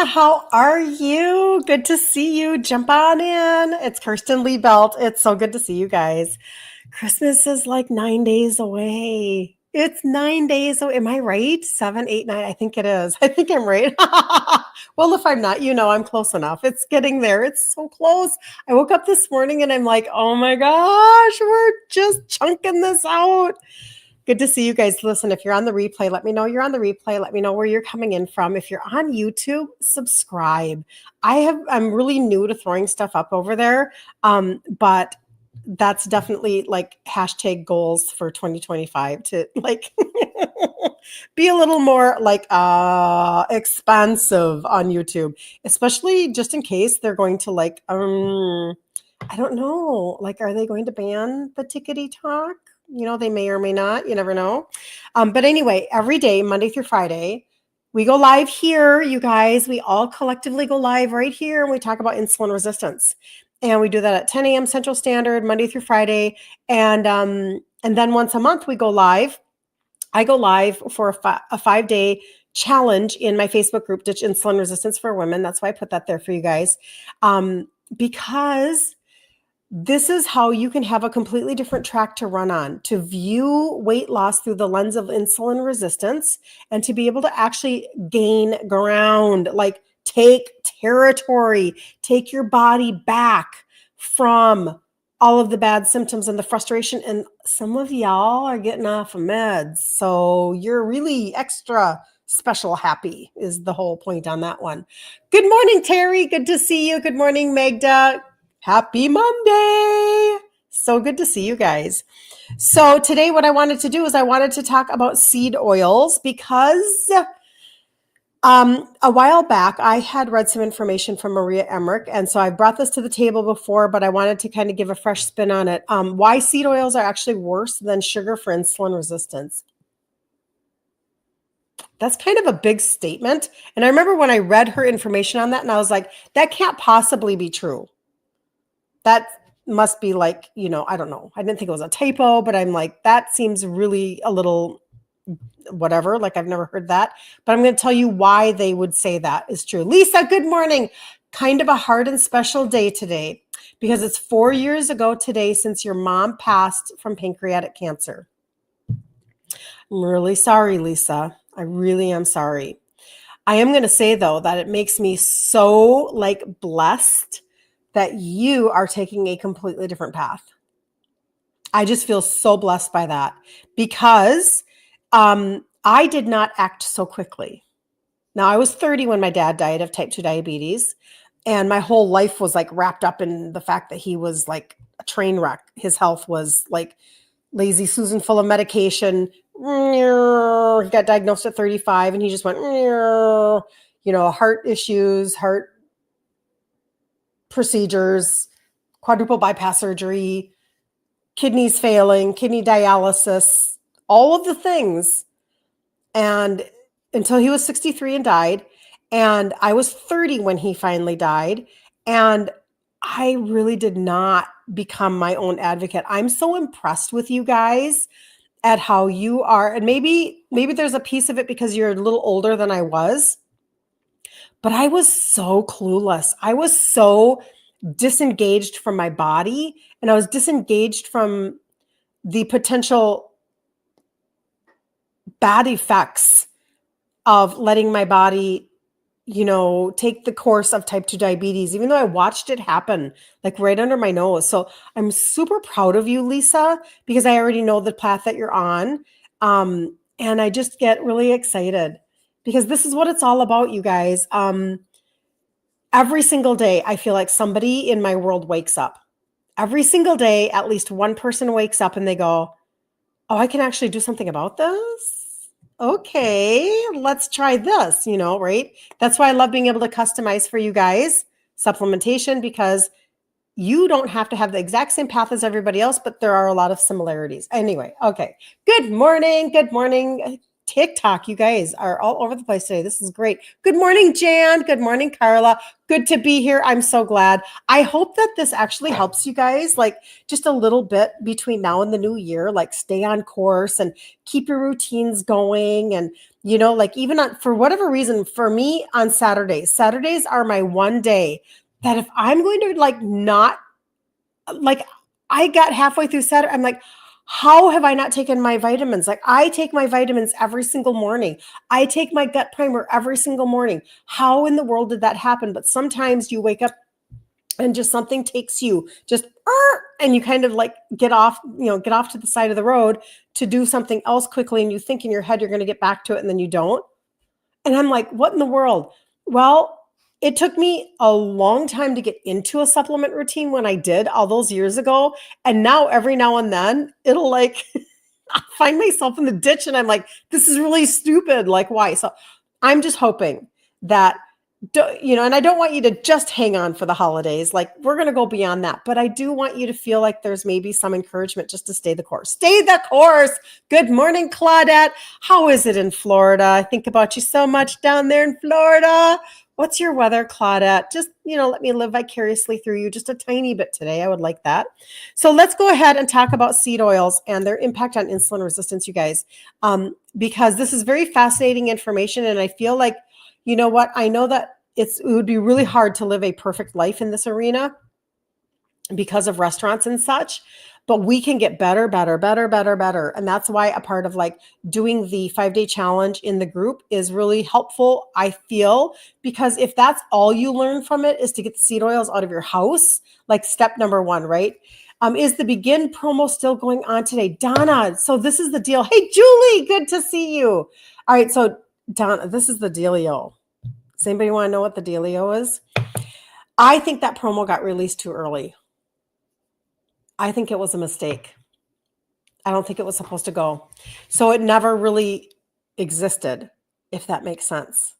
How are you? Good to see you. Jump on in. It's Kirsten Liebelt. It's so good to see you guys. Christmas is like 9 days away. It's 9 days away. Am I right? 7, 8, 9. I think it is. I think I'm right. Well, if I'm not, I'm close enough. It's getting there. It's so close. I woke up this morning and I'm like, oh my gosh, we're just chunking this out. Good to see you guys. Listen, if you're on the replay, let me know you're on the replay. Let me know where you're coming in from. If you're on YouTube, subscribe. I'm really new to throwing stuff up over there. But that's definitely like hashtag goals for 2025 to like be a little more like expansive on YouTube, especially just in case they're going to like I don't know, like are they going to ban the tickety talk? They may or may not. You never know. But anyway, every day, Monday through Friday, we go live here, you guys. We all collectively go live right here, and we talk about insulin resistance. And we do that at 10 a.m. Central Standard, Monday through Friday. And then once a month, we go live. I go live for a 5-day challenge in my Facebook group, Ditch Insulin Resistance for Women. That's why I put that there for you guys. Because this is how you can have a completely different track to run on, to view weight loss through the lens of insulin resistance and to be able to actually gain ground, like take territory, take your body back from all of the bad symptoms and the frustration. And some of y'all are getting off of meds. So you're really extra special happy is the whole point on that one. Good morning, Terry. Good to see you. Good morning, Magda. Happy Monday. So good to see you guys. So today what I wanted to do is I wanted to talk about seed oils because a while back I had read some information from Maria Emmerich. And so I brought this to the table before, but I wanted to kind of give a fresh spin on it. Why seed oils are actually worse than sugar for insulin resistance. That's kind of a big statement. And I remember when I read her information on that and I was like, that can't possibly be true. That must be like, I don't know. I didn't think it was a typo, but I'm like, that seems really a little whatever. Like I've never heard that, but I'm going to tell you why they would say that is true. Lisa, good morning. Kind of a hard and special day today because it's 4 years ago today since your mom passed from pancreatic cancer. I'm really sorry, Lisa. I really am sorry. I am going to say though, that it makes me so like blessed that you are taking a completely different path. I just feel so blessed by that because I did not act so quickly. Now, I was 30 when my dad died of type 2 diabetes, and my whole life was like wrapped up in the fact that he was like a train wreck. His health was like lazy Susan full of medication. He got diagnosed at 35 and he just went, heart issues, heart procedures, quadruple bypass surgery, kidneys failing, kidney dialysis, all of the things. And until he was 63 and died. And I was 30 when he finally died. And I really did not become my own advocate. I'm so impressed with you guys at how you are. And maybe there's a piece of it because you're a little older than I was. But I was so clueless. I was so disengaged from my body, and I was disengaged from the potential bad effects of letting my body, take the course of type 2 diabetes, even though I watched it happen like right under my nose. So I'm super proud of you, Lisa, because I already know the path that you're on. And I just get really excited because this is what it's all about, you guys. Every single day, I feel like somebody in my world wakes up. Every single day, at least one person wakes up and they go, oh, I can actually do something about this? Okay, let's try this, right? That's why I love being able to customize for you guys supplementation because you don't have to have the exact same path as everybody else, but there are a lot of similarities. Anyway, okay. Good morning. Good morning. TikTok, you guys are all over the place today. This is great. Good morning, Jan. Good morning, Carla. Good to be here. I'm so glad. I hope that this actually helps you guys, like just a little bit between now and the new year, like stay on course and keep your routines going. And, like even for whatever reason, for me on Saturdays are my one day that if I'm going to like not like I got halfway through Saturday, I'm like, how have I not taken my vitamins? Like I take my vitamins every single morning. I take my gut primer every single morning. How in the world did that happen? But sometimes you wake up and just something takes you just and you kind of like get off to the side of the road to do something else quickly. And you think in your head you're going to get back to it and then you don't. And I'm like, what in the world? Well, it took me a long time to get into a supplement routine when I did all those years ago. And now every now and then it'll like I find myself in the ditch and I'm like, this is really stupid. Like, why? So I'm just hoping that, and I don't want you to just hang on for the holidays. Like we're going to go beyond that, but I do want you to feel like there's maybe some encouragement just to stay the course. Stay the course. Good morning, Claudette. How is it in Florida? I think about you so much down there in Florida. What's your weather, Claudette? Just, let me live vicariously through you just a tiny bit today. I would like that. So let's go ahead and talk about seed oils and their impact on insulin resistance, you guys, because this is very fascinating information. And I feel like, you know what? I know that it would be really hard to live a perfect life in this arena because of restaurants and such, but we can get better. And that's why a part of like doing the 5-day challenge in the group is really helpful, I feel, because if that's all you learn from it is to get the seed oils out of your house, like step number 1, right? Is the begin promo still going on today? Donna, so this is the deal. Hey, Julie, good to see you. All right, so Donna, this is the dealio. Does anybody want to know what the dealio is? I think that promo got released too early. I think it was a mistake. I don't think it was supposed to go. So it never really existed, if that makes sense.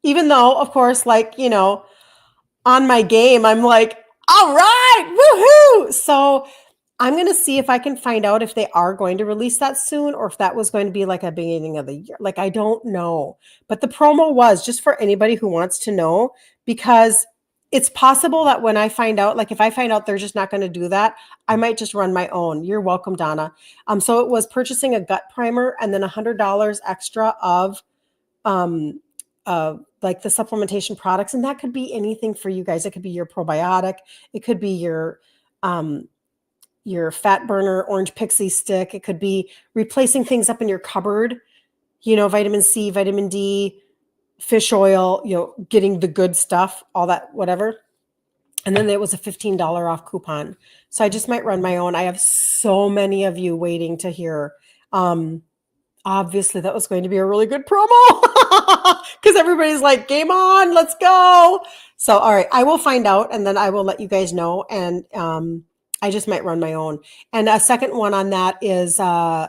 Even though, of course, like, on my game, I'm like, all right, woohoo. So I'm going to see if I can find out if they are going to release that soon or if that was going to be like a beginning of the year. Like, I don't know. But the promo was just for anybody who wants to know, because it's possible that when I find out, like if I find out they're just not going to do that, I might just run my own. You're welcome, Donna. So it was purchasing a gut primer and then $100 extra of like the supplementation products. And that could be anything for you guys. It could be your probiotic. It could be your fat burner orange pixie stick. It could be replacing things up in your cupboard, vitamin C, vitamin D, fish oil, getting the good stuff, all that, whatever. And then there was a $15 off coupon. So I just might run my own. I have so many of you waiting to hear. Obviously that was going to be a really good promo because everybody's like, game on, let's go. So, all right, I will find out and then I will let you guys know. And I just might run my own. And a second one on that is all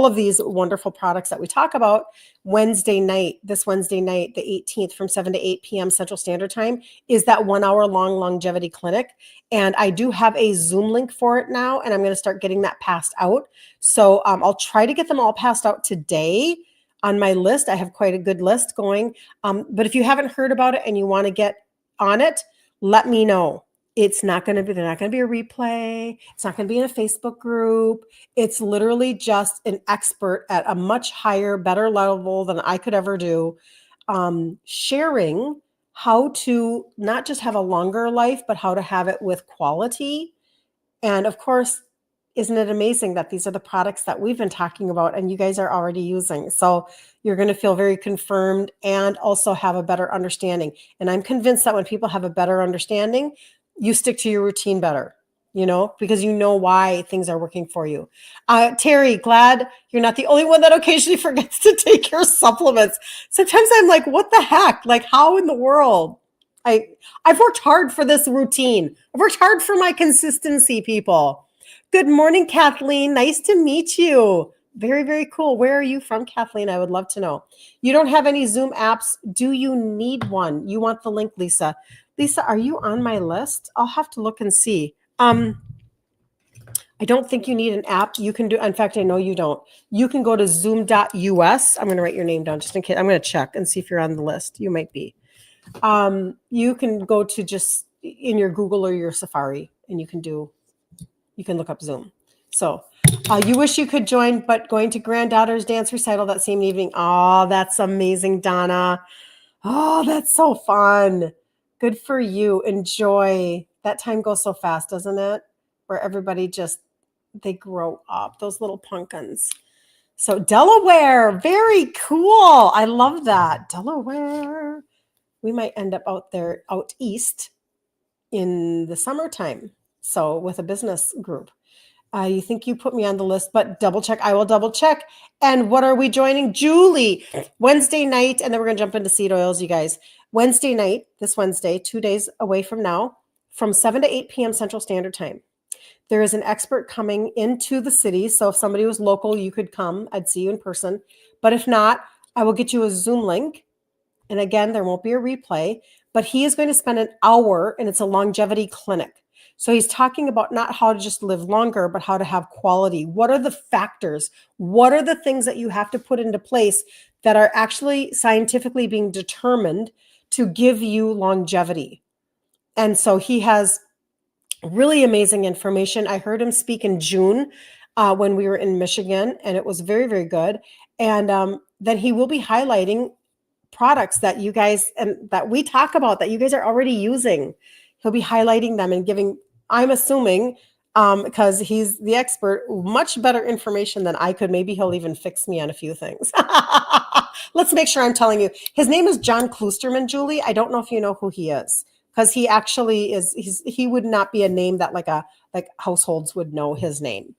of these wonderful products that we talk about this Wednesday night, the 18th from 7 to 8 p.m. Central Standard Time is that 1 hour long longevity clinic. And I do have a Zoom link for it now, and I'm going to start getting that passed out. So I'll try to get them all passed out today on my list. I have quite a good list going. But if you haven't heard about it and you want to get on it, let me know. They're not going to be a replay. It's not going to be in a Facebook group. It's literally just an expert at a much higher, better level than I could ever do, sharing how to not just have a longer life, but how to have it with quality. And of course, isn't it amazing that these are the products that we've been talking about and you guys are already using? So you're going to feel very confirmed and also have a better understanding. And I'm convinced that when people have a better understanding, you stick to your routine better, because you know why things are working for you. Terry, glad you're not the only one that occasionally forgets to take your supplements. Sometimes I'm like, what the heck? Like, how in the world? I've worked hard for this routine. I've worked hard for my consistency, people. Good morning, Kathleen. Nice to meet you. Very, very cool. Where are you from, Kathleen? I would love to know. You don't have any Zoom apps. Do you need one? You want the link, Lisa. Lisa, are you on my list? I'll have to look and see. I don't think you need an app. You can do, in fact, I know you don't. You can go to zoom.us. I'm going to write your name down just in case. I'm going to check and see if you're on the list. You might be. You can go to just in your Google or your Safari and you can look up Zoom. So you wish you could join, but going to granddaughter's dance recital that same evening. Oh, that's amazing, Donna. Oh, that's so fun. Good for you. Enjoy. That time goes so fast, doesn't it? Where everybody just, they grow up, those little pumpkins. So Delaware, very cool. I love that. Delaware. We might end up out there, out east in the summertime. So with a business group. You think you put me on the list, but double check. I will double check. And what are we joining? Julie, Wednesday night. And then we're going to jump into seed oils, you guys. Wednesday night, this Wednesday, 2 days away from now, from 7 to 8 p.m. Central Standard Time. There is an expert coming into the city. So if somebody was local, you could come. I'd see you in person. But if not, I will get you a Zoom link. And again, there won't be a replay, but he is going to spend an hour and it's a longevity clinic. So he's talking about not how to just live longer, but how to have quality. What are the factors? What are the things that you have to put into place that are actually scientifically being determined to give you longevity? And so he has really amazing information. I heard him speak in June when we were in Michigan, and it was very, very good. And then he will be highlighting products that you guys and that we talk about that you guys are already using. He'll be highlighting them and giving, I'm assuming, because he's the expert, much better information than I could. Maybe he'll even fix me on a few things. Let's make sure I'm telling you. His name is John Klusterman, Julie. I don't know if you know who he is, because he actually is, he would not be a name that like households would know his name.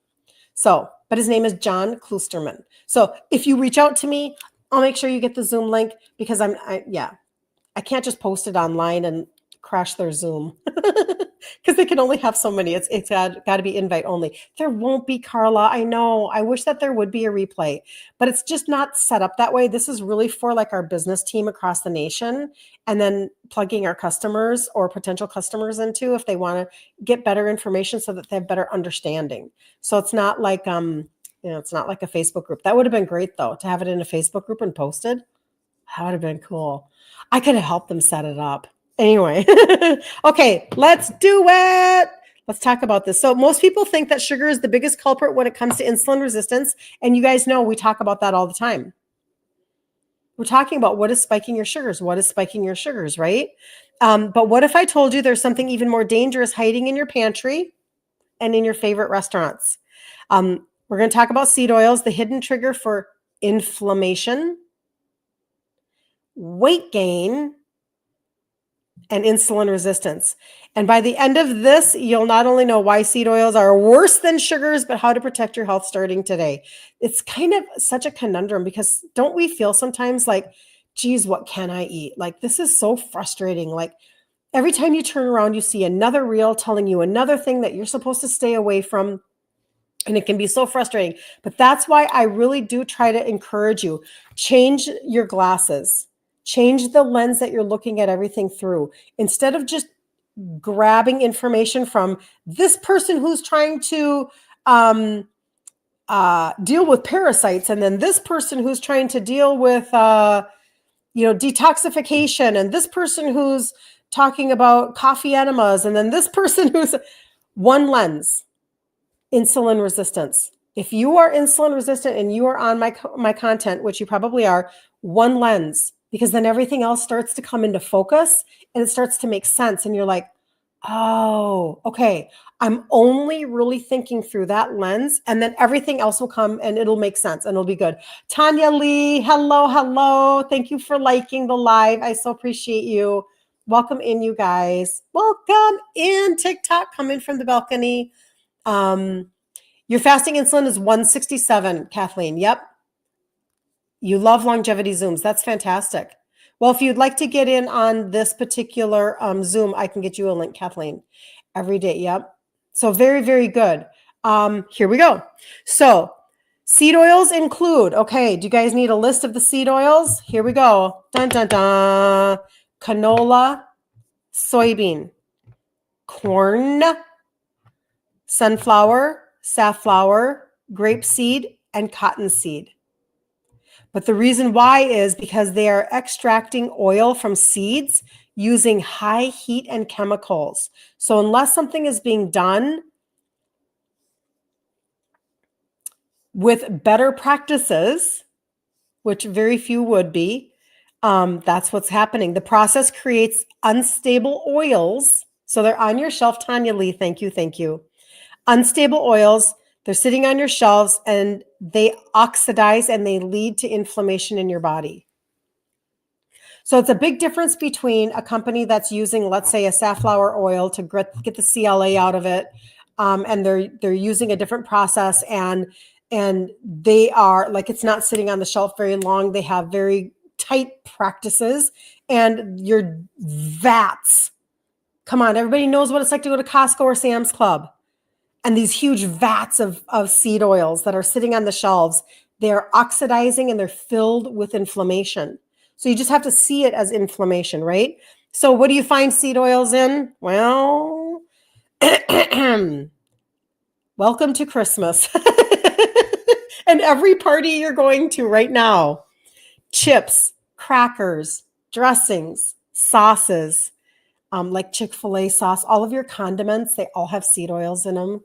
So, but his name is John Klusterman. So if you reach out to me, I'll make sure you get the Zoom link, because I can't just post it online and crash their Zoom because they can only have so many. It's got to be invite only. There won't be, Carla. I know. I wish that there would be a replay, but it's just not set up that way. This is really for like our business team across the nation, and then plugging our customers or potential customers into if they want to get better information so that they have better understanding. So it's not like it's not like a Facebook group. That would have been great though, to have it in a Facebook group and posted. That would have been cool. I could have helped them set it up. Anyway, okay, let's do it. Let's talk about this. So most people think that sugar is the biggest culprit when it comes to insulin resistance. And you guys know we talk about that all the time. We're talking about what is spiking your sugars? What is spiking your sugars, right? But what if I told you there's something even more dangerous hiding in your pantry and in your favorite restaurants? We're going to talk about seed oils, the hidden trigger for inflammation, weight gain, and insulin resistance. And by the end of this, you'll not only know why seed oils are worse than sugars, but how to protect your health starting today. It's kind of such a conundrum, because don't we feel sometimes like, geez, what can I eat? Like, this is so frustrating. Like, every time you turn around, you see another reel telling you another thing that you're supposed to stay away from. And it can be so frustrating. But that's why I really do try to encourage you. Change your glasses. Change the lens that you're looking at everything through. Instead of just grabbing information from this person who's trying to deal with parasites, and then this person who's trying to deal with detoxification, and this person who's talking about coffee enemas, and then this person who's one lens. Insulin resistance. If you are insulin resistant and you are on my content, which you probably are, one lens, because then everything else starts to come into focus and it starts to make sense. And you're like, oh, okay, I'm only really thinking through that lens, and then everything else will come and it'll make sense and it'll be good. Tanya Lee, hello. Thank you for liking the live. I so appreciate you. Welcome in, you guys. Welcome in. TikTok, come in from the balcony. Your fasting insulin is 167, Kathleen. Yep. You love longevity Zooms. That's fantastic. Well, if you'd like to get in on this particular Zoom, I can get you a link, Kathleen. Every day. Yep. So very, very good. Here we go. So seed oils include, okay, do you guys need a list of the seed oils? Here we go. Dun, dun, dun. Canola, soybean, corn, sunflower, safflower, grapeseed, and cottonseed. But the reason why is because they are extracting oil from seeds using high heat and chemicals. So unless something is being done with better practices, which very few would be, that's what's happening. The process creates unstable oils. So they're on your shelf, Tanya Lee. Thank you. Thank you. Unstable oils, they're sitting on your shelves and they oxidize and they lead to inflammation in your body. So it's a big difference between a company that's using, let's say, a safflower oil to get the CLA out of it, and they're using a different process, and they are like, it's not sitting on the shelf very long. They have very tight practices, and your vats. Come on, everybody knows what it's like to go to Costco or Sam's Club. And these huge vats of seed oils that are sitting on the shelves, they're oxidizing and they're filled with inflammation. So you just have to see it as inflammation, right? So what do you find seed oils in? Well, welcome to Christmas. And every party you're going to right now. Chips, crackers, dressings, sauces, like Chick-fil-A sauce, all of your condiments, they all have seed oils in them.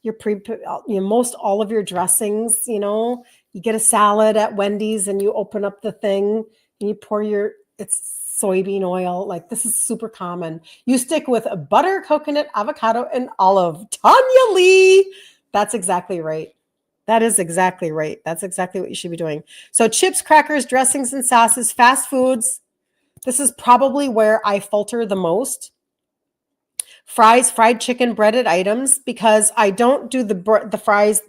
Most all of your dressings, you get a salad at Wendy's and you open up the thing and you pour it's soybean oil. Like, this is super common. You stick with butter, coconut, avocado, and olive. Tanya Lee. That's exactly right. That is exactly right. That's exactly what you should be doing. So chips, crackers, dressings, and sauces, fast foods. This is probably where I falter the most. Fries, fried chicken, breaded items, because I don't do the fries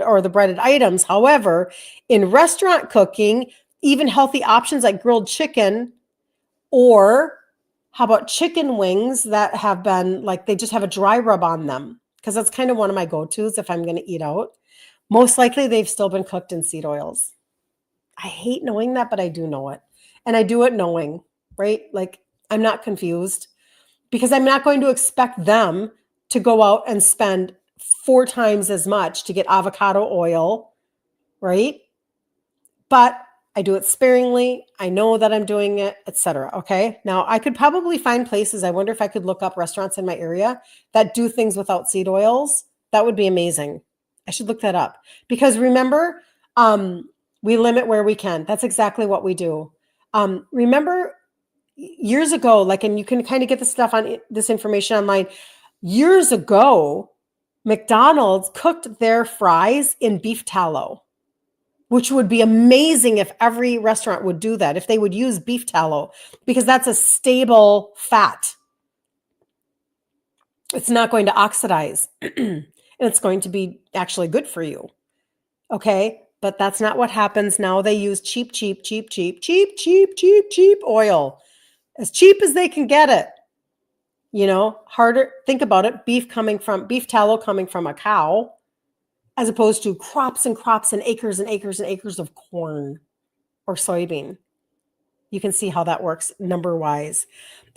or the breaded items. However, in restaurant cooking, even healthy options like grilled chicken, or how about chicken wings that have been like, they just have a dry rub on them, because that's kind of one of my go-tos if I'm going to eat out. Most likely they've still been cooked in seed oils. I hate knowing that, but I do know it. And I do it knowing, right? Like, I'm not confused, because I'm not going to expect them to go out and spend 4 times as much to get avocado oil, right? But I do it sparingly. I know that I'm doing it, etc. Okay. Now I could probably find places. I wonder if I could look up restaurants in my area that do things without seed oils. That would be amazing. I should look that up, because remember, we limit where we can. That's exactly what we do. Remember years ago, like, and you can kind of get this information online. Years ago, McDonald's cooked their fries in beef tallow, which would be amazing if every restaurant would do that, if they would use beef tallow, because that's a stable fat. It's not going to oxidize and it's going to be actually good for you. Okay. But that's not what happens now. They use cheap oil. As cheap as they can get it, harder. Think about it. Beef tallow coming from a cow, as opposed to crops and crops and acres and acres and acres of corn or soybean. You can see how that works number wise.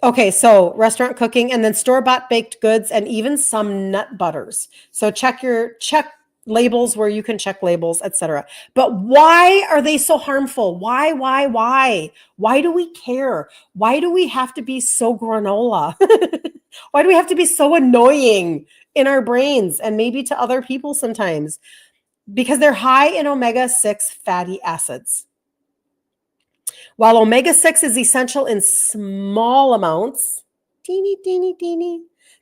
Okay. So restaurant cooking, and then store-bought baked goods, and even some nut butters. So check labels where you can check labels, etc. But why are they so harmful? Why? Why do we care? Why do we have to be so granola? Why do we have to be so annoying in our brains, and maybe to other people sometimes? Because they're high in omega-6 fatty acids. While omega-6 is essential in small amounts, teeny,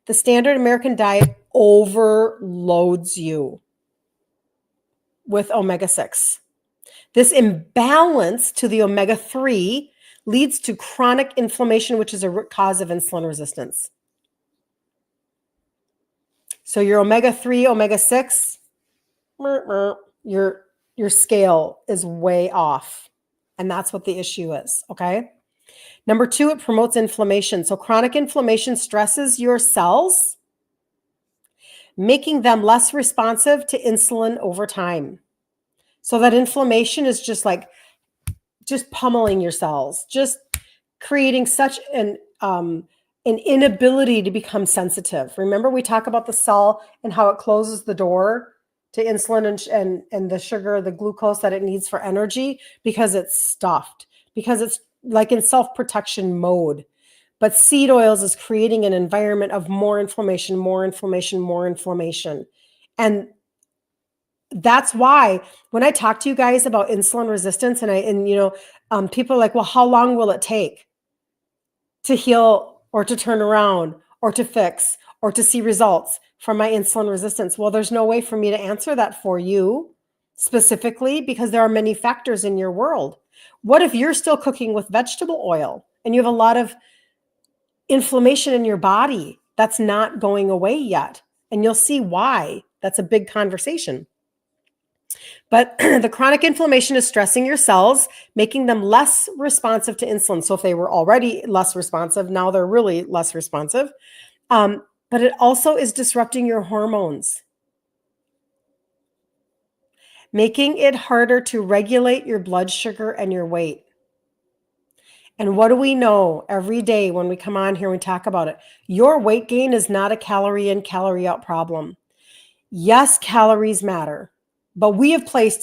the standard American diet overloads you with omega-6. This imbalance to the omega-3 leads to chronic inflammation, which is a root cause of insulin resistance. So your omega-3, omega-6, your scale is way off. And that's what the issue is, okay? Number 2, it promotes inflammation. So chronic inflammation stresses your cells, making them less responsive to insulin over time. So that inflammation is just pummeling your cells, just creating such an inability to become sensitive. Remember, we talk about the cell and how it closes the door to insulin and the sugar, the glucose that it needs for energy because it's stuffed, because it's like in self-protection mode. But seed oils is creating an environment of more inflammation, more inflammation, more inflammation. And that's why when I talk to you guys about insulin resistance people are like, well, how long will it take to heal or to turn around or to fix or to see results from my insulin resistance? Well, there's no way for me to answer that for you specifically because there are many factors in your world. What if you're still cooking with vegetable oil and you have a lot of inflammation in your body that's not going away yet? And you'll see why. That's a big conversation. But the chronic inflammation is stressing your cells, making them less responsive to insulin. So if they were already less responsive, now they're really less responsive. But it also is disrupting your hormones, making it harder to regulate your blood sugar and your weight. And what do we know every day when we come on here and we talk about it? Your weight gain is not a calorie in, calorie out problem. Yes, calories matter, but we have placed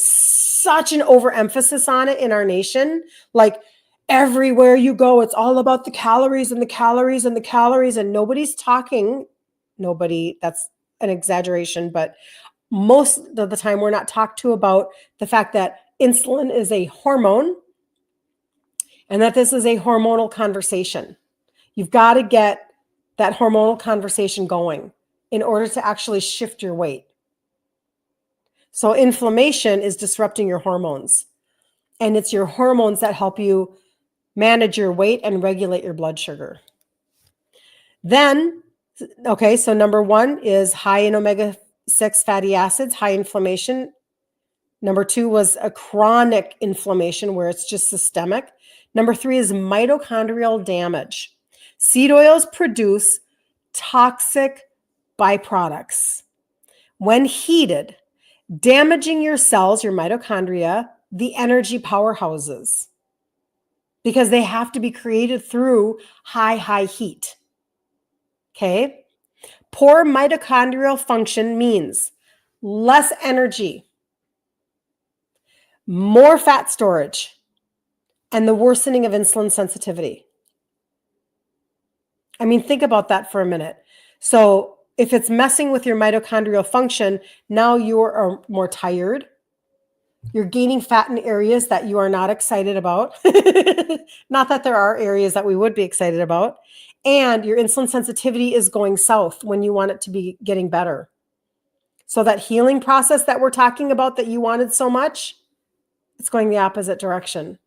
such an overemphasis on it in our nation. Like everywhere you go, it's all about the calories and the calories and the calories, and nobody's talking. Nobody, that's an exaggeration, but most of the time we're not talked to about the fact that insulin is a hormone and that this is a hormonal conversation. You've got to get that hormonal conversation going in order to actually shift your weight. So inflammation is disrupting your hormones, and it's your hormones that help you manage your weight and regulate your blood sugar. Then, okay, so number 1 is high in omega-6 fatty acids, high inflammation. Number 2 was a chronic inflammation where it's just systemic. Number 3 is mitochondrial damage. Seed oils produce toxic byproducts. When heated, damaging your cells, your mitochondria, the energy powerhouses, because they have to be created through high heat. Okay? Poor mitochondrial function means less energy, more fat storage, and the worsening of insulin sensitivity. I mean, think about that for a minute. So if it's messing with your mitochondrial function, now you are more tired. You're gaining fat in areas that you are not excited about. Not that there are areas that we would be excited about. And your insulin sensitivity is going south when you want it to be getting better. So that healing process that we're talking about that you wanted so much, it's going the opposite direction.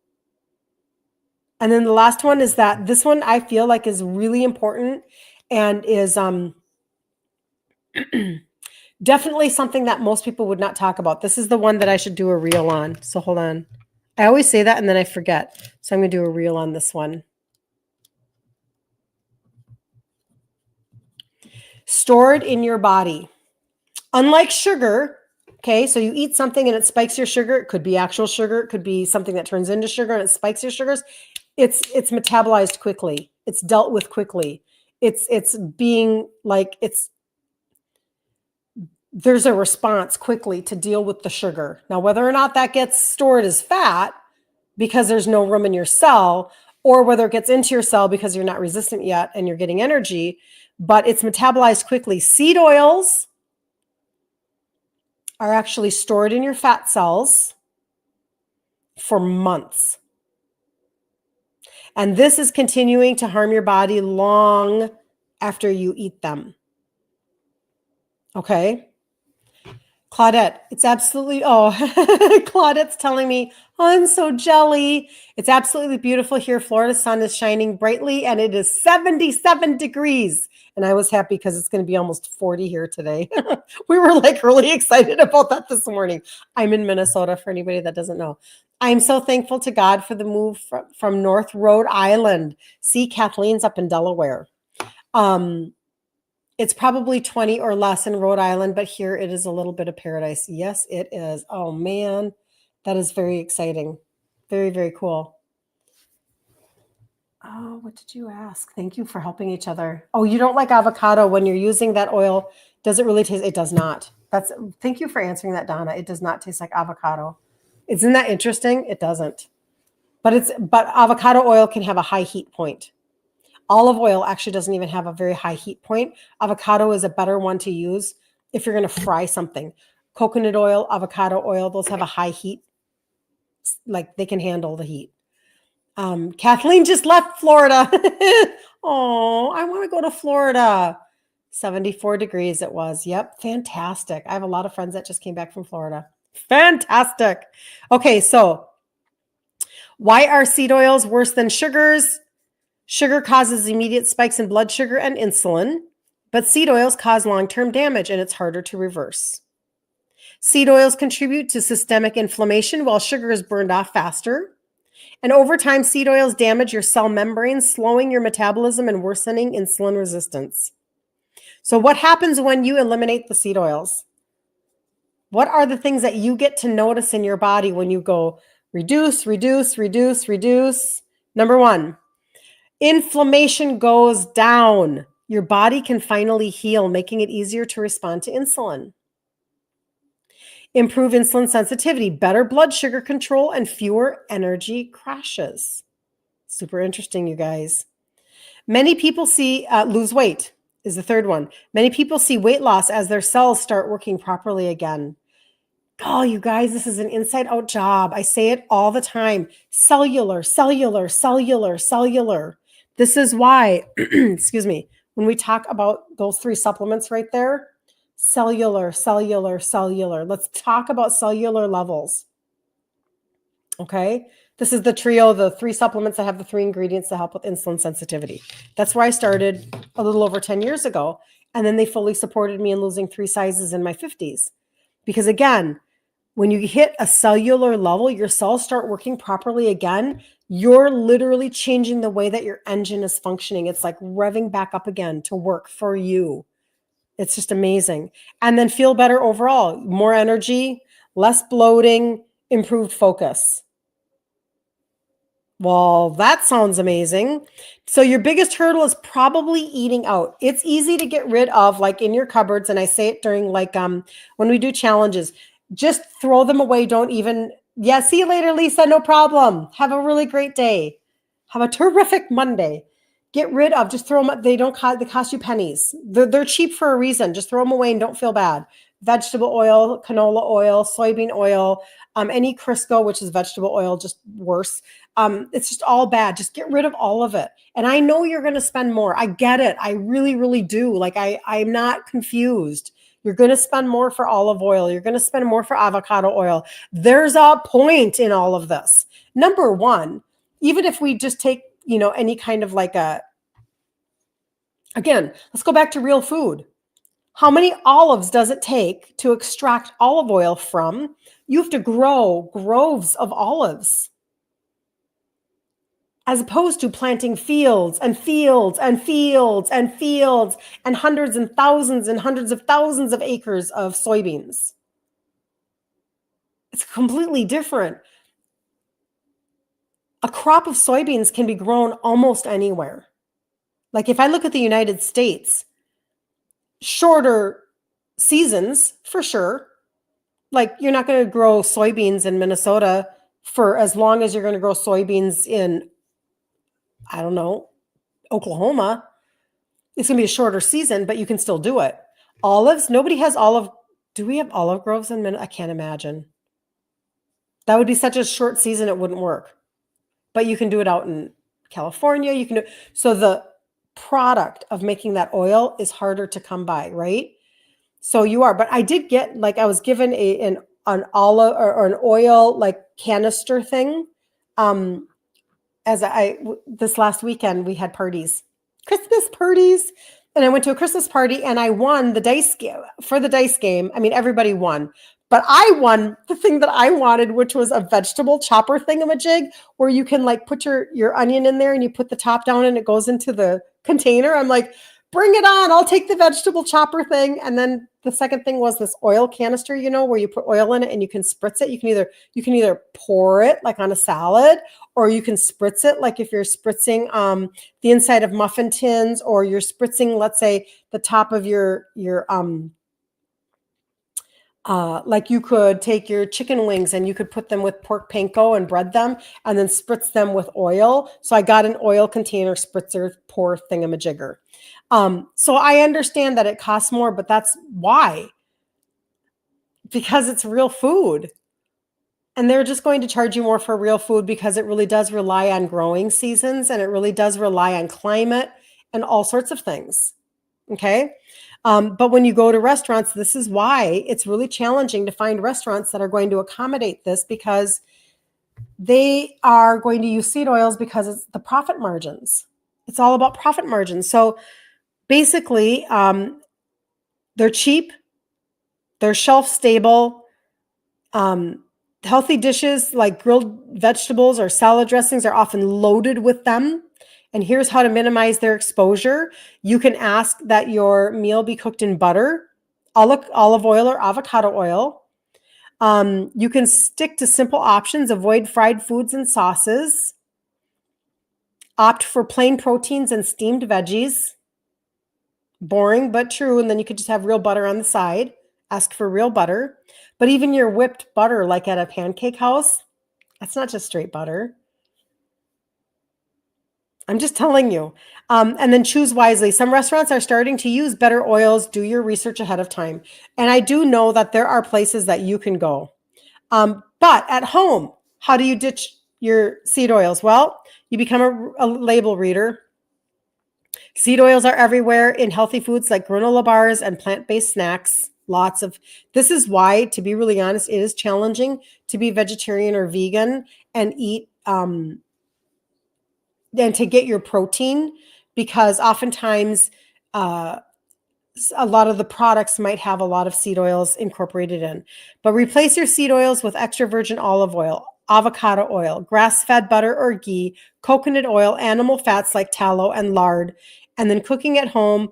And then the last one is that this one I feel like is really important and is definitely something that most people would not talk about. This is the one that I should do a reel on. So hold on. I always say that and then I forget. So I'm going to do a reel on this one. Stored in your body. Unlike sugar, okay, so you eat something and it spikes your sugar. It could be actual sugar. It could be something that turns into sugar and it spikes your sugars. It's metabolized quickly. It's dealt with quickly. It's being like there's a response quickly to deal with the sugar. Now, whether or not that gets stored as fat because there's no room in your cell, or whether it gets into your cell because you're not resistant yet and you're getting energy, but it's metabolized quickly. Seed oils are actually stored in your fat cells for months. And this is continuing to harm your body long after you eat them. Okay? Claudette, it's absolutely, Claudette's telling me, I'm so jelly. It's absolutely beautiful here. Florida sun is shining brightly and it is 77 degrees. And I was happy because it's going to be almost 40 here today. We were like really excited about that this morning. I'm in Minnesota for anybody that doesn't know. I'm so thankful to God for the move from North Rhode Island. See, Kathleen's up in Delaware. It's probably 20 or less in Rhode Island, but here it is a little bit of paradise. Yes, it is. Oh, man, that is very exciting. Very, very cool. Oh, what did you ask? Thank you for helping each other. Oh, you don't like avocado when you're using that oil. Does it really taste? It does not. Thank you for answering that, Donna. It does not taste like avocado. Isn't that interesting? It doesn't. But avocado oil can have a high heat point. Olive oil actually doesn't even have a very high heat point. Avocado is a better one to use if you're going to fry something. Coconut oil, avocado oil, those have a high heat. Like they can handle the heat. Kathleen just left Florida. Oh, I want to go to Florida. 74 degrees it was. Yep. Fantastic. I have a lot of friends that just came back from Florida. Fantastic. Okay. So why are seed oils worse than sugars? Sugar causes immediate spikes in blood sugar and insulin, but seed oils cause long-term damage and it's harder to reverse. Seed oils contribute to systemic inflammation while sugar is burned off faster. And over time, seed oils damage your cell membranes, slowing your metabolism and worsening insulin resistance. So what happens when you eliminate the seed oils? What are the things that you get to notice in your body when you go reduce, reduce, reduce, reduce? Number one, inflammation goes down. Your body can finally heal, making it easier to respond to insulin. Improve insulin sensitivity, better blood sugar control, and fewer energy crashes. Super interesting, you guys. Many people lose weight is the third one. Many people see weight loss as their cells start working properly again. Oh, you guys, this is an inside out job. I say it all the time. Cellular, cellular, cellular, cellular. This is why, excuse me, when we talk about those 3 supplements right there, cellular, cellular, cellular. Let's talk about cellular levels. Okay. This is the trio, the 3 supplements that have the 3 ingredients to help with insulin sensitivity. That's where I started a little over 10 years ago. And then they fully supported me in losing 3 sizes in my 50s. Because again, when you hit a cellular level, your cells start working properly again. You're literally changing the way that your engine is functioning. It's like revving back up again to work for you. It's just amazing. And then feel better overall. More energy, less bloating, improved focus. Well, that sounds amazing. So your biggest hurdle is probably eating out. It's easy to get rid of, like in your cupboards. And I say it during when we do challenges, just throw them away. Don't even, see you later, Lisa. No problem. Have a really great day. Have a terrific Monday. Get rid of, just throw them. They cost you pennies. They're cheap for a reason. Just throw them away and don't feel bad. Vegetable oil, canola oil, soybean oil, any Crisco, which is vegetable oil, just worse. It's just all bad. Just get rid of all of it. And I know you're going to spend more. I get it. I really, really do. Like I'm not confused. You're going to spend more for olive oil. You're going to spend more for avocado oil. There's a point in all of this. Number one, even if we just take, any kind of again, let's go back to real food. How many olives does it take to extract olive oil from? You have to grow groves of olives, as opposed to planting fields and fields and fields and fields and hundreds and hundreds of thousands of acres of soybeans. It's completely different. A crop of soybeans can be grown almost anywhere. Like if I look at the United States, shorter seasons for sure. Like you're not going to grow soybeans in Minnesota for as long as you're going to grow soybeans in, I don't know, Oklahoma. It's going to be a shorter season, but you can still do it. Olives, nobody has olive. Do we have olive groves in Minnesota? I can't imagine. That would be such a short season, it wouldn't work. But you can do it out in California. You can do so. The product of making that oil is harder to come by, right? So you are. But I did get, I was given an olive or an oil canister thing. This last weekend we had Christmas parties, and I went to a Christmas party and I won the dice game for the dice game. I mean, everybody won. But I won the thing that I wanted, which was a vegetable chopper thingamajig where you can put your onion in there and you put the top down and it goes into the container. I'm like, bring it on. I'll take the vegetable chopper thing. And then the second thing was this oil canister, where you put oil in it and you can spritz it. You can either pour it on a salad, or you can spritz it if you're spritzing the inside of muffin tins, or you're spritzing, let's say, the top of your Like you could take your chicken wings and you could put them with pork panko and bread them and then spritz them with oil. So I got an oil container spritzer, pour thingamajigger. So I understand that it costs more, but that's why, because it's real food. And they're just going to charge you more for real food because it really does rely on growing seasons and it really does rely on climate and all sorts of things. Okay. But when you go to restaurants, this is why it's really challenging to find restaurants that are going to accommodate this, because they are going to use seed oils because it's the profit margins. It's all about profit margins. So basically, they're cheap, they're shelf stable. Healthy dishes like grilled vegetables or salad dressings are often loaded with them. And here's how to minimize their exposure. You can ask that your meal be cooked in butter, olive oil, or avocado oil. You can stick to simple options, avoid fried foods and sauces. Opt for plain proteins and steamed veggies. Boring, but true. And then you could just have real butter on the side. Ask for real butter. But even your whipped butter, like at a pancake house, that's not just straight butter. I'm just telling you. And then choose wisely. Some restaurants are starting to use better oils. Do your research ahead of time. And I do know that there are places that you can go. But at home, how do you ditch your seed oils? Well, you become a label reader. Seed oils are everywhere in healthy foods like granola bars and plant-based snacks. This is why, to be really honest, it is challenging to be vegetarian or vegan and eat and to get your protein, because oftentimes a lot of the products might have a lot of seed oils incorporated in. But replace your seed oils with extra virgin olive oil, avocado oil, grass-fed butter or ghee, coconut oil, animal fats like tallow and lard. And then cooking at home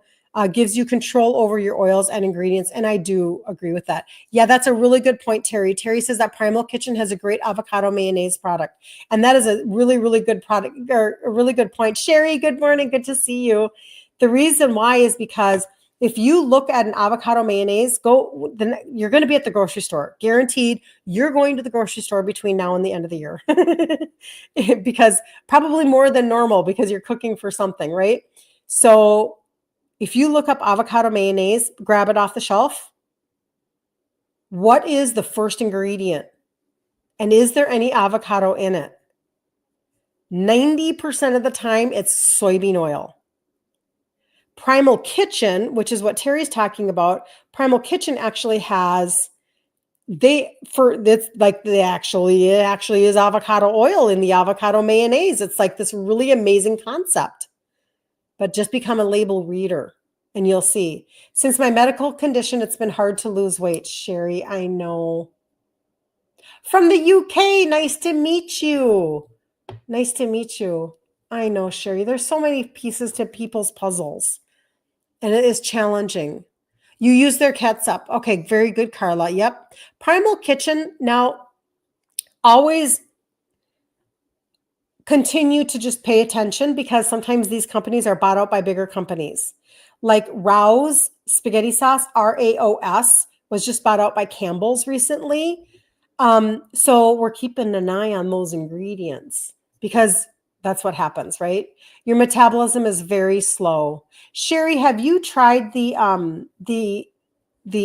gives you control over your oils and ingredients. And I do agree with that. Yeah, that's a really good point, Terry. Terry says that Primal Kitchen has a great avocado mayonnaise product. And that is a really, really good product, or a really good point. Sherry, good morning. Good to see you. The reason why is because if you look at an avocado mayonnaise, you're going to be at the grocery store. Guaranteed, you're going to the grocery store between now and the end of the year. Because probably more than normal, because you're cooking for something, right? So if you look up avocado mayonnaise, grab it off the shelf. What is the first ingredient? And is there any avocado in it? 90% of the time, it's soybean oil. Primal Kitchen, which is what Terry's talking about, Primal Kitchen actually has it actually is avocado oil in the avocado mayonnaise. It's like this really amazing concept. But just become a label reader and you'll see. Since my medical condition, it's been hard to lose weight. Sherry, I know. From the UK, nice to meet you. Nice to meet you. I know, Sherry. There's so many pieces to people's puzzles. And it is challenging. You use their catsup. Okay, very good, Carla. Yep. Primal Kitchen. Now, always continue to just pay attention, because sometimes these companies are bought out by bigger companies. Like Rao's spaghetti sauce, RAOS, was just bought out by Campbell's recently. So we're keeping an eye on those ingredients, because that's what happens, right? Your metabolism is very slow. Sherry, have you tried the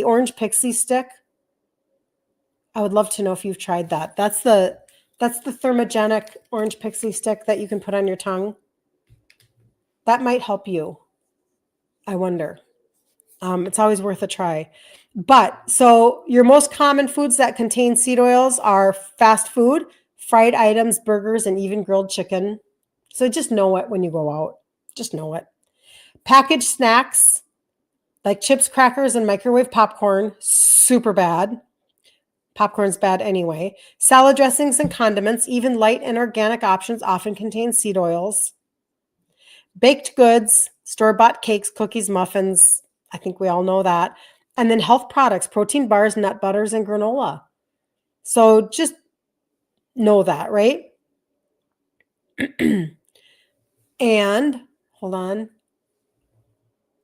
orange pixie stick? I would love to know if you've tried that. That's the thermogenic orange pixie stick that you can put on your tongue. That might help you. I wonder. It's always worth a try. But so your most common foods that contain seed oils are fast food, fried items, burgers, and even grilled chicken. So just know it when you go out. Just know it. Packaged snacks like chips, crackers, and microwave popcorn, super bad. Popcorn's bad anyway. Salad dressings and condiments, even light and organic options, often contain seed oils. Baked goods, store-bought cakes, cookies, muffins. I think we all know that. And then health products, protein bars, nut butters, and granola. So just know that, right? And hold on.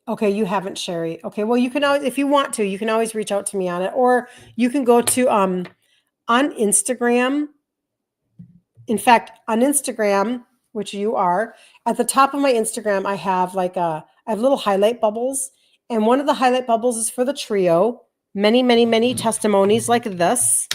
Okay, you haven't, Sherry. Okay, well, you can always, if you want to, you can always reach out to me on it, or you can go to on Instagram. In fact, on Instagram, which you are, at the top of my Instagram, I have I have little highlight bubbles, and one of the highlight bubbles is for the trio. Many, many, many testimonies like this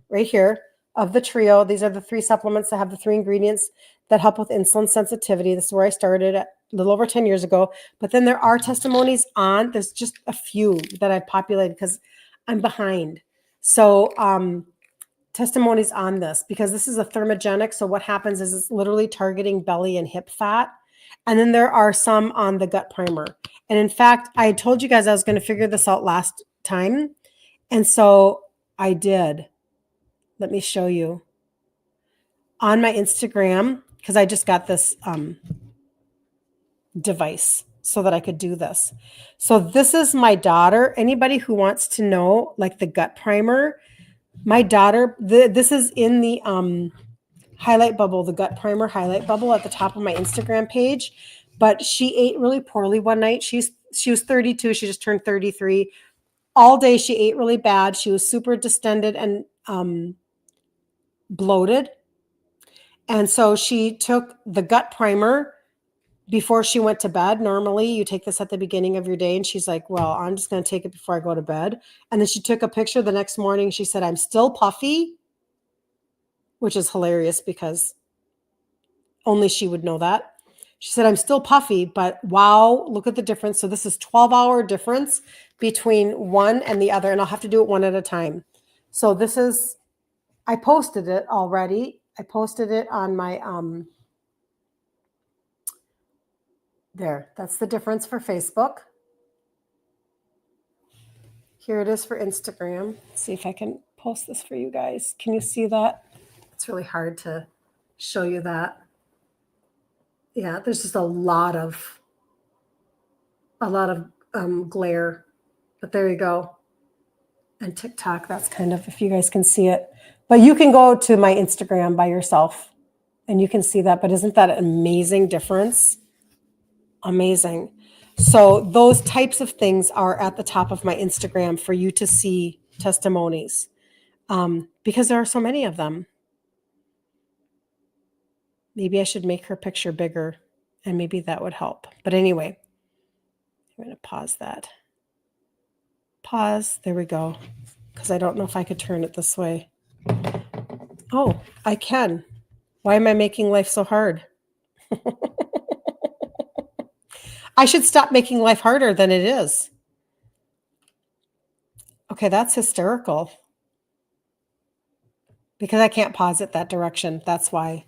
right here of the trio. These are the 3 supplements that have the 3 ingredients that help with insulin sensitivity. This is where I started a little over 10 years ago. But then there are testimonies on, there's just a few that I've populated because I'm behind. So testimonies on this, because this is a thermogenic. So what happens is it's literally targeting belly and hip fat. And then there are some on the gut primer. And in fact, I told you guys I was going to figure this out last time. And so I did. Let me show you on my Instagram, because I just got this device so that I could do this. So this is my daughter. Anybody who wants to know, like the gut primer, my daughter, this is in the highlight bubble, the gut primer highlight bubble at the top of my Instagram page. But she ate really poorly one night. She was 32. She just turned 33. All day she ate really bad. She was super distended and bloated. And so she took the gut primer before she went to bed. Normally you take this at the beginning of your day, and she's like, well, I'm just going to take it before I go to bed. And then she took a picture the next morning. She said, I'm still puffy, which is hilarious because only she would know that. She said, I'm still puffy, but wow, look at the difference. So this is 12-hour difference between one and the other, and I'll have to do it one at a time. So this is, I posted it already. I posted it on my, there, that's the difference for Facebook. Here it is for Instagram. Let's see if I can post this for you guys. Can you see that? It's really hard to show you that. Yeah, there's just a lot of glare, but there you go. And TikTok, that's kind of, if you guys can see it, but you can go to my Instagram by yourself and you can see that. But isn't that an amazing difference? Amazing. So those types of things are at the top of my Instagram for you to see testimonies, because there are so many of them. Maybe I should make her picture bigger, and maybe that would help. But anyway, I'm going to pause that. Pause. There we go. Because I don't know if I could turn it this way. Oh, I can. Why am I making life so hard? I should stop making life harder than it is. Okay, that's hysterical. Because I can't pause it that direction. That's why.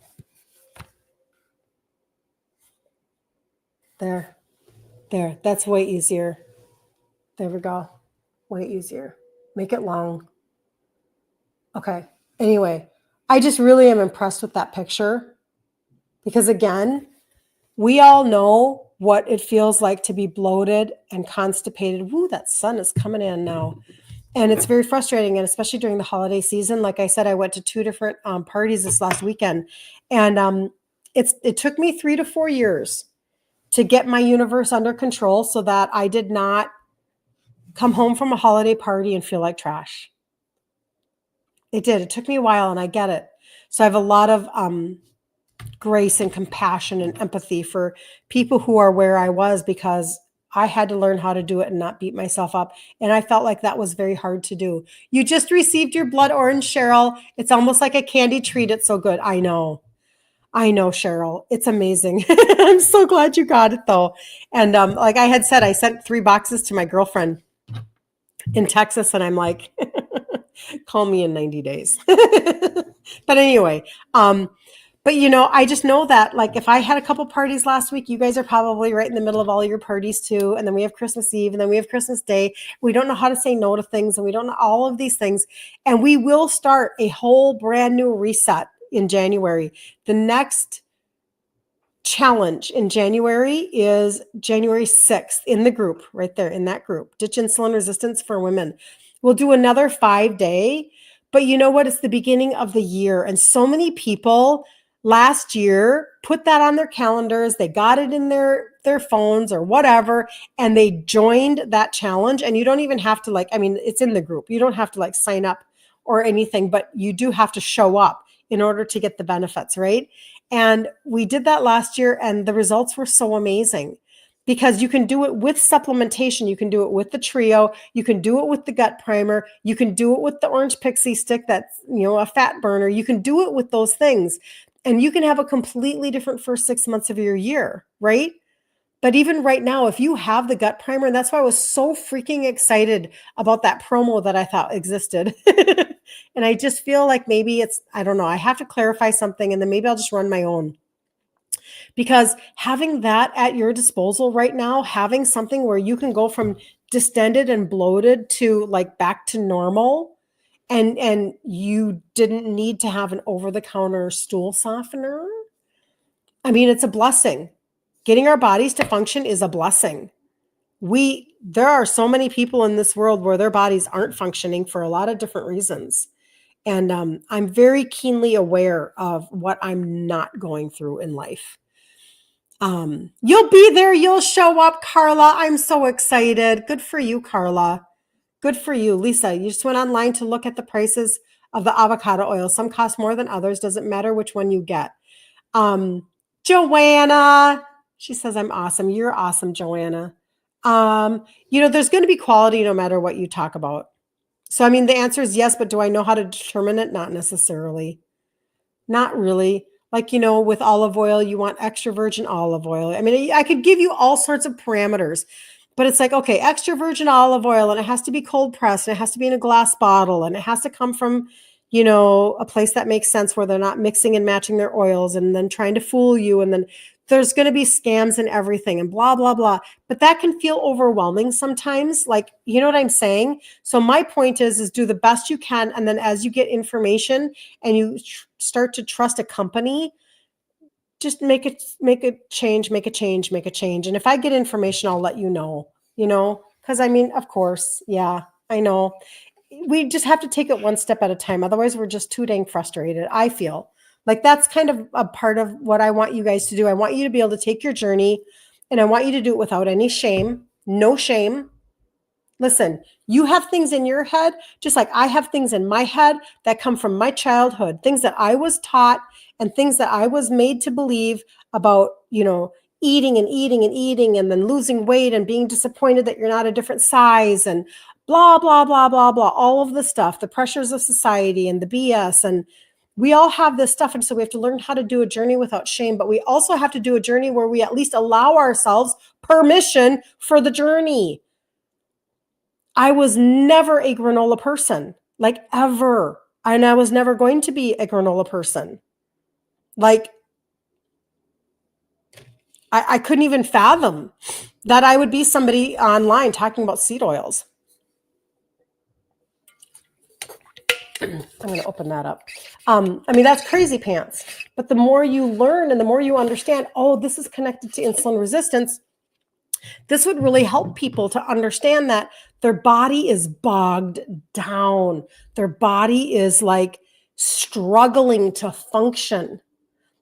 There. There. That's way easier. There we go. Way easier. Make it long. Okay. Anyway, I just really am impressed with that picture. Because again, we all know what it feels like to be bloated and constipated. Woo, that sun is coming in now. And it's very frustrating, and especially during the holiday season. Like I said, I went to 2 different parties this last weekend, and it took me 3 to 4 years to get my universe under control so that I did not come home from a holiday party and feel like trash. It did. It took me a while, and I get it. So I have a lot of grace and compassion and empathy for people who are where I was, because I had to learn how to do it and not beat myself up. And I felt like that was very hard to do. You just received your blood orange, Cheryl. It's almost like a candy treat. It's so good. I know, Cheryl. It's amazing. I'm so glad you got it though. And like I had said, I sent 3 boxes to my girlfriend in Texas, and I'm like, call me in 90 days. But anyway, but I just know that, like, if I had a couple parties last week, you guys are probably right in the middle of all your parties too. And then we have Christmas Eve, and then we have Christmas Day. We don't know how to say no to things, and we don't know all of these things. And we will start a whole brand new reset in January. The next challenge in January is January 6th in the group, right there in that group, Ditch Insulin Resistance for Women. We'll do another 5-day, but you know what? It's the beginning of the year. And so many people last year put that on their calendars. They got it in their phones or whatever, and they joined that challenge. And you don't even have to it's in the group. You don't have to sign up or anything, but you do have to show up in order to get the benefits, right? And we did that last year, and the results were so amazing because you can do it with supplementation. You can do it with the trio. You can do it with the gut primer. You can do it with the orange pixie stick that's, a fat burner. You can do it with those things. And you can have a completely different first 6 months of your year, right? But even right now, if you have the gut primer, and that's why I was so freaking excited about that promo that I thought existed. And I just feel like maybe I don't know, I have to clarify something, and then maybe I'll just run my own. Because having that at your disposal right now, having something where you can go from distended and bloated to back to normal, and you didn't need to have an over-the-counter stool softener. I mean, it's a blessing. Getting our bodies to function is a blessing. There are so many people in this world where their bodies aren't functioning for a lot of different reasons. And I'm very keenly aware of what I'm not going through in life. You'll be there. You'll show up, Carla. I'm so excited. Good for you, Carla. Good for you. Lisa, you just went online to look at the prices of the avocado oil. Some cost more than others. Doesn't matter which one you get. Joanna, she says, I'm awesome. You're awesome, Joanna. There's going to be quality no matter what you talk about. So, I mean, the answer is yes, but do I know how to determine it? Not necessarily. Not really. With olive oil, you want extra virgin olive oil. I mean, I could give you all sorts of parameters, but it's okay, extra virgin olive oil, and it has to be cold pressed, and it has to be in a glass bottle, and it has to come from, a place that makes sense where they're not mixing and matching their oils and then trying to fool you. And then there's going to be scams and everything and blah, blah, blah. But that can feel overwhelming sometimes. You know what I'm saying? So my point is do the best you can. And then as you get information and you start to trust a company, just make a change. And if I get information, I'll let you know, because I mean, of course, yeah, I know. We just have to take it one step at a time. Otherwise, we're just too dang frustrated. I feel like that's kind of a part of what I want you guys to do. I want you to be able to take your journey, and I want you to do it without any shame, no shame. Listen, you have things in your head, just like I have things in my head that come from my childhood, things that I was taught and things that I was made to believe about, eating and then losing weight and being disappointed that you're not a different size and blah, blah, blah, blah, blah, all of the stuff, the pressures of society and the BS. And we all have this stuff. And so we have to learn how to do a journey without shame, but we also have to do a journey where we at least allow ourselves permission for the journey. I was never a granola person, ever. And I was never going to be a granola person. I couldn't even fathom that I would be somebody online talking about seed oils. I'm going to open that up. I mean, that's crazy pants. But the more you learn and the more you understand, this is connected to insulin resistance, this would really help people to understand that their body is bogged down. Their body is struggling to function.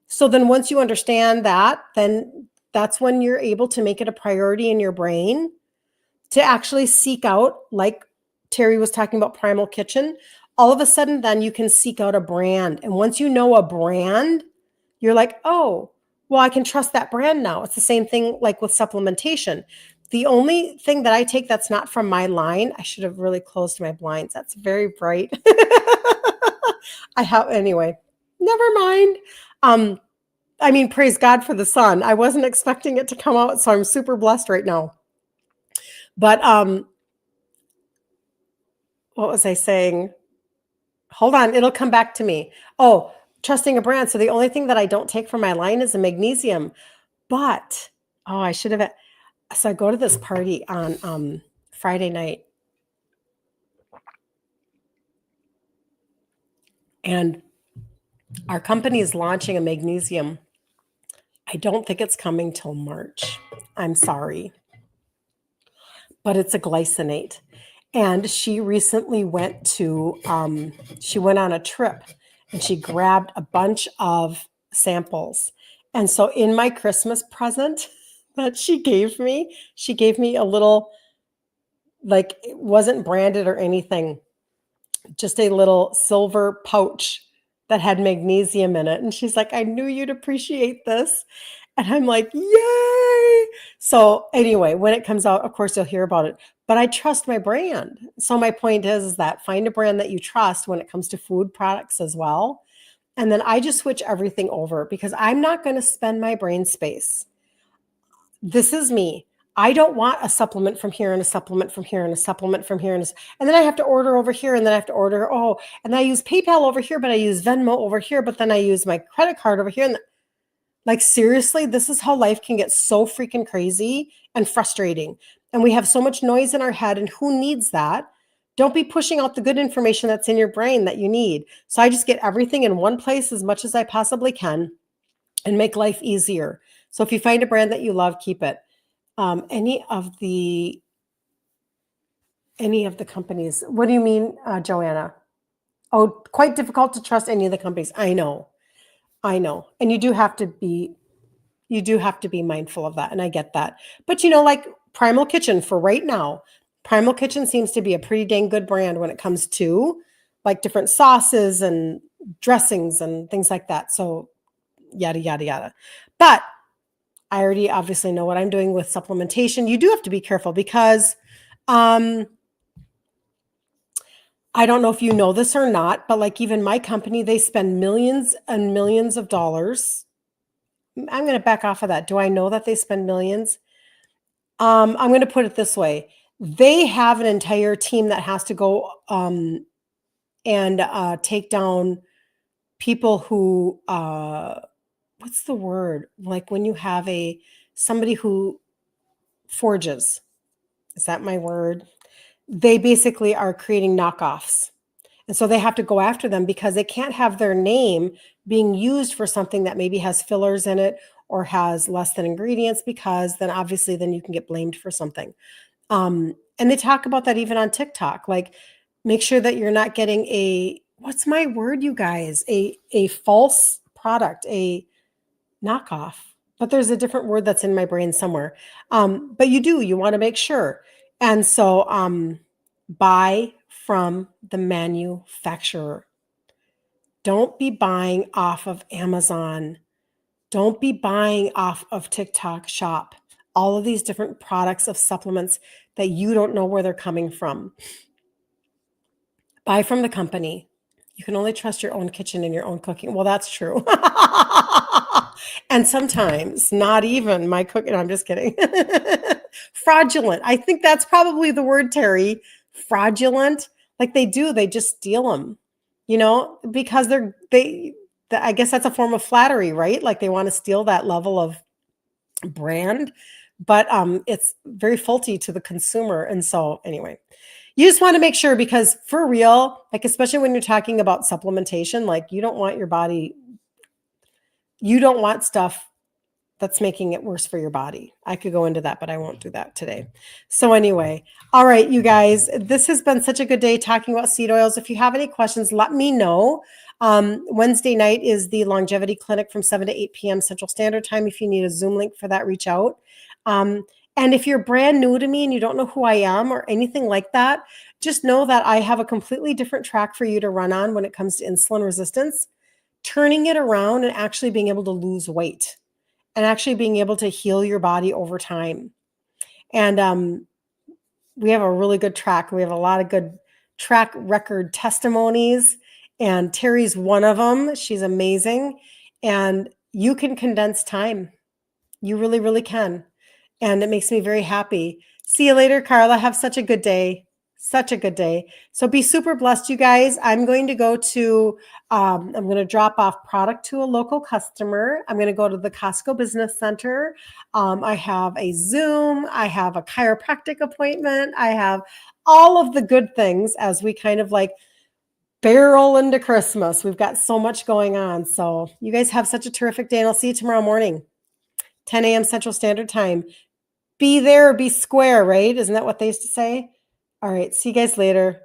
So then once you understand that, then that's when you're able to make it a priority in your brain to actually seek out, like Terry was talking about Primal Kitchen. All of a sudden, then you can seek out a brand. And once you know a brand, you're like, oh, well, I can trust that brand now. It's the same thing with supplementation. The only thing that I take that's not from my line, I should have really closed my blinds. That's very bright. Anyway, never mind. I mean, praise God for the sun. I wasn't expecting it to come out, so I'm super blessed right now. But what was I saying? Hold on, it'll come back to me. Oh, trusting a brand. So the only thing that I don't take from my line is a magnesium. But, I should have. So I go to this party on Friday night. And our company is launching a magnesium. I don't think it's coming till March. I'm sorry. But it's a glycinate. And she recently went on a trip and she grabbed a bunch of samples. And so in my Christmas present that she gave me a little, like, it wasn't branded or anything, just a little silver pouch that had magnesium in it. And she's like, I knew you'd appreciate this. And I'm like, yay. So anyway, when it comes out, of course, you'll hear about it. But I trust my brand. So my point is that find a brand that you trust when it comes to food products as well. And then I just switch everything over because I'm not going to spend my brain space. This is me. I don't want a supplement from here and a supplement from here and a supplement from here. And then I have to order over here and then I have to order, and I use PayPal over here, but I use Venmo over here, but then I use my credit card over here. And like, seriously, this is how life can get so freaking crazy and frustrating. And we have so much noise in our head, and who needs that? Don't be pushing out the good information that's in your brain that you need. So I just get everything in one place as much as I possibly can and make life easier. So if you find a brand that you love, keep it. Any of the companies. What do you mean, Joanna? Oh, quite difficult to trust any of the companies. I know. And you do have to be mindful of that. And I get that. But like Primal Kitchen for right now, Primal Kitchen seems to be a pretty dang good brand when it comes to like different sauces and dressings and things like that. So yada, yada, yada. But I already obviously know what I'm doing with supplementation. You do have to be careful because I don't know if you know this or not, but like even my company, they spend millions and millions of dollars. I'm going to back off of that. Do I know that they spend millions? I'm going to put it this way. They have an entire team that has to go and take down people who, what's the word? Like when you have somebody who forges. Is that my word? They basically are creating knockoffs. And so they have to go after them because they can't have their name being used for something that maybe has fillers in it or has less than ingredients, because then obviously then you can get blamed for something. And they talk about that even on TikTok. Like, make sure that you're not getting what's my word, you guys? A false product, a knockoff. But there's a different word that's in my brain somewhere. But you want to make sure. And so buy from the manufacturer. Don't be buying off of Amazon. Don't be buying off of TikTok Shop. All of these different products of supplements that you don't know where they're coming from. Buy from the company. You can only trust your own kitchen and your own cooking. Well, that's true. And sometimes not even my cooking. No, I'm just kidding. Fraudulent. I think that's probably the word, Terry. Fraudulent. Like they just steal them, because I guess that's a form of flattery, right? Like they want to steal that level of brand, but it's very faulty to the consumer. And so anyway, you just want to make sure, because for real, like, especially when you're talking about supplementation, like you don't want stuff that's making it worse for your body. I could go into that, but I won't do that today. So anyway, all right, you guys, this has been such a good day talking about seed oils. If you have any questions, let me know. Wednesday night is the longevity clinic from 7 to 8 p.m. Central Standard Time. If you need a Zoom link for that, reach out. And if you're brand new to me and you don't know who I am or anything like that, just know that I have a completely different track for you to run on when it comes to insulin resistance, turning it around and actually being able to lose weight and actually being able to heal your body over time. And we have a really good track. We have a lot of good track record testimonies, and Terry's one of them. She's amazing. And you can condense time. You really, really can. And it makes me very happy. See you later, Carla. Have such a good day. Such a good day. So be super blessed, you guys. I'm going to go to, I'm going to drop off product to a local customer. I'm going to go to the Costco Business Center. I have a Zoom. I have a chiropractic appointment. I have all of the good things as we kind of like barrel into Christmas. We've got so much going on. So you guys have such a terrific day, and I'll see you tomorrow morning, 10 a.m. Central Standard Time. Be there or be square, right? Isn't that what they used to say? All right. See you guys later.